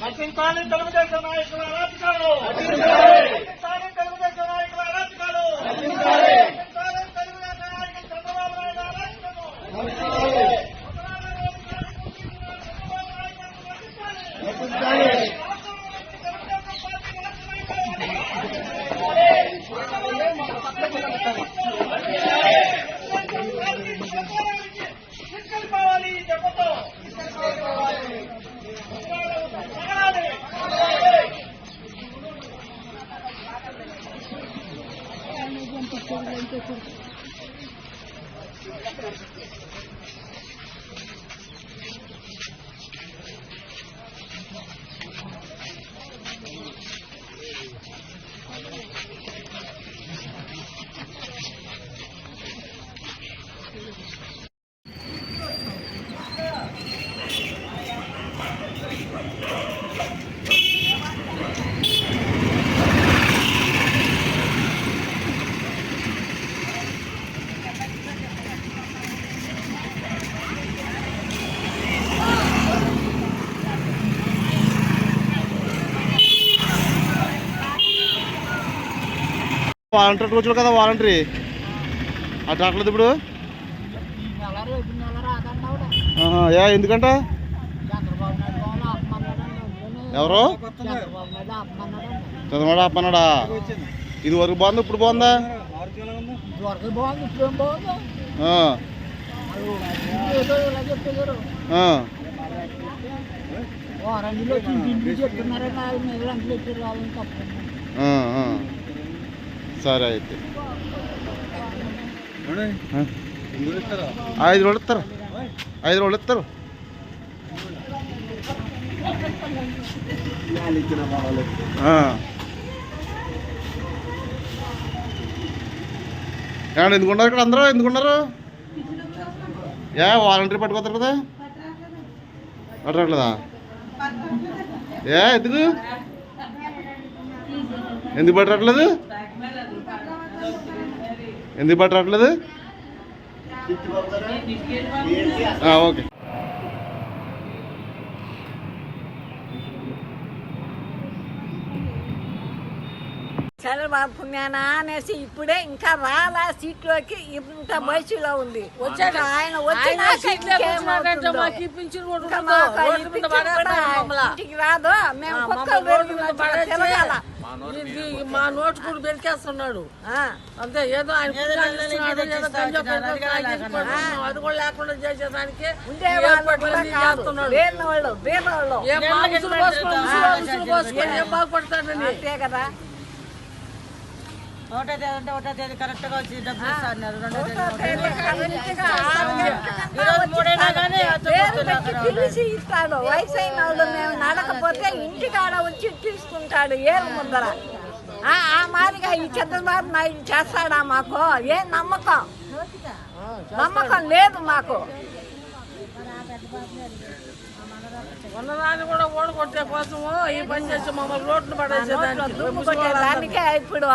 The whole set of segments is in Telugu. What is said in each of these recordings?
నశించాలి తెలుగుదేశం నాయకుల అరాచకాలు. నశించాలి తెలుగుదేశం నాయకుల అరాచకాలు. నశించాలి తెలుగుదేశం నాయకులు చంద్రబాబు నాయుడు అరాచకము. తీసుకెళ్ళిపోవాలి ఈ దెబ్బతో. వాలంటీర్ రోజులు కదా వాలంటరీ అటు రావట్లేదు ఇప్పుడు. ఎందుకంట ఎవరు చంద్రబాబు ఆపన్నాడా? ఇది వరకు బాగుంది, ఇప్పుడు బాగుందా? సరే అయితే 5 రోజులు ఇస్తారు, 5 రోజులు ఇస్తారు. ఏమన్నా ఎందుకున్నారు ఇక్కడ అందరూ? ఎందుకున్నారు? వాలంటీర్ పట్టుకోతారు కదా, పట్టట్లేదా? ఎందుకు పట్టట్లేదు? ఎందుకు పట్టట్లేదు? ఓకే. చంద్రబాబు పుణ్యానా అనేసి ఇప్పుడే ఇంకా రాలా సీట్లోకి, ఇంత వయసులో ఉంది. వచ్చాక ఆయన ఇంటికి రాదు. మేము తిరగాల. మా నోటు కూడా పెరికేస్తున్నాడు అంతే. ఏదో ఆయన అది కూడా లేకుండా చేసేదానికి ఏం బాగుపడతాడని అంతే కదా. కరెక్ట్ గా వచ్చి డబ్బులు పిలిచి ఇస్తాడు. వయసు అయిన వాళ్ళు మేము నడకపోతే ఇంటికాడ వచ్చి తీసుకుంటాడు ఏళ్ళ ముందర. ఆ మాదిరిగా ఈ చంద్రబాబు నాయుడు చేస్తాడా? మాకు ఏం నమ్మకం లేదు మాకు. ఉన్నదాన్ని కూడా ఓడగొట్టే కోసము ఈ పని చేసి మమ్మల్ని రోడ్లు పడేసేదానికే ఇప్పుడు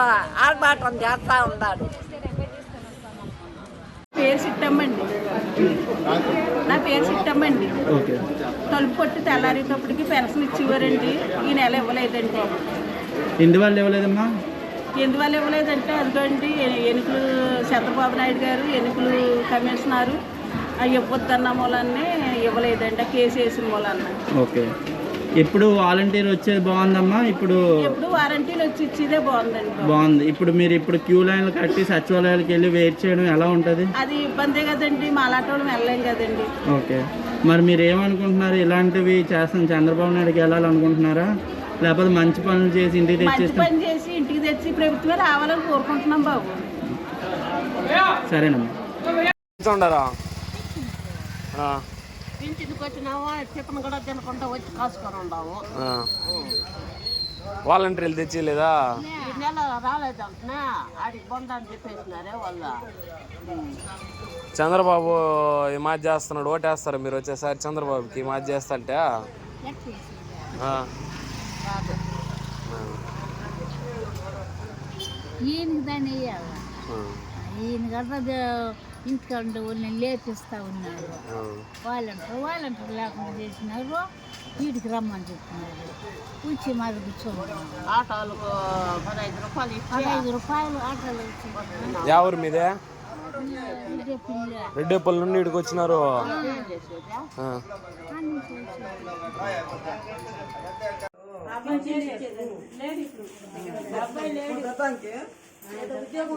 ఆర్భాటం చేస్తా ఉన్నాడు. పేరు సిట్టమ్మండి, నా పేరు సిట్టమ్మండి. తలుపు కొట్టి తెల్లారేటప్పటికి పెన్షన్ ఇచ్చేవారండి. ఈ నెల ఇవ్వలేదండి. ఎందువల్ల ఇవ్వలేదమ్మా? ఎందువల్ల ఇవ్వలేదంటే అదిగోండి ఎన్నికలు చంద్రబాబు నాయుడు గారు ఎన్నికలు కమిషనరు ఇవ్వద్దన్న మూలాన్ని ఇవ్వలేదండి. కేసు వేసిన మూలాన్న. ఓకే. ఎప్పుడు వాలంటీర్ వచ్చేది బాగుందమ్మా? ఇప్పుడు వాలంటీర్లు వచ్చి ఇచ్చేదే బాగుందండి. బాగుంది. ఇప్పుడు మీరు ఇప్పుడు క్యూ లైన్లు కట్టి సచివాలయాలకు వెళ్ళి వెయిట్ చేయడం ఎలా ఉంటుంది? అది ఇబ్బందే కదండి, మాలాంటి వాళ్ళం వెళ్ళలేం కదండి. ఓకే. మరి మీరు ఏమనుకుంటున్నారు? ఇలాంటివి చేస్తాం చంద్రబాబు నాయుడుకి వెళ్ళాలనుకుంటున్నారా, లేకపోతే మంచి పనులు చేసి ఇంటికి తెచ్చేసి పని చేసి ఇంటికి తెచ్చి ప్రభుత్వమే రావాలని కోరుకుంటున్నాం బాబు. సరేనమ్మా. ఇంటికి వచ్చినామా టిఫిన్ కూడా తినకుండా వచ్చి కాసుకొని ఉన్నాము. వాలంటీర్లు తెచ్చిలేదా? ఈ నెల రాలేదంటున్నా ఆడికి బొందని చెప్పేసినారే వాళ్ళ. చంద్రబాబు ఈ మాది చేస్తున్నాడు, ఓటేస్తారు మీరు వచ్చేసారి చంద్రబాబుకి. ఈ మాది చేస్తాంటే ఈయనకి దాన్ని వేయాలి. ఈయన కదా ఇంటికంటే వాళ్ళని లేపిస్తూ ఉన్నారు. వాలంటీర్ లేకుండా చేసినారు. వీడికి రమ్మని చెప్తున్నారు కూర్చి మరి కూర్చోమన్నారు ఆటోలకు 15 రూపాయలు ఇచ్చి 15 రూపాయలు ఆటోలు వచ్చి ఎవరి మీదే ఇదే పిల్ల రెడ్డేపల్లి నుండి ఇక్కడికి వచ్చినారు ఆ. ఉద్యోగం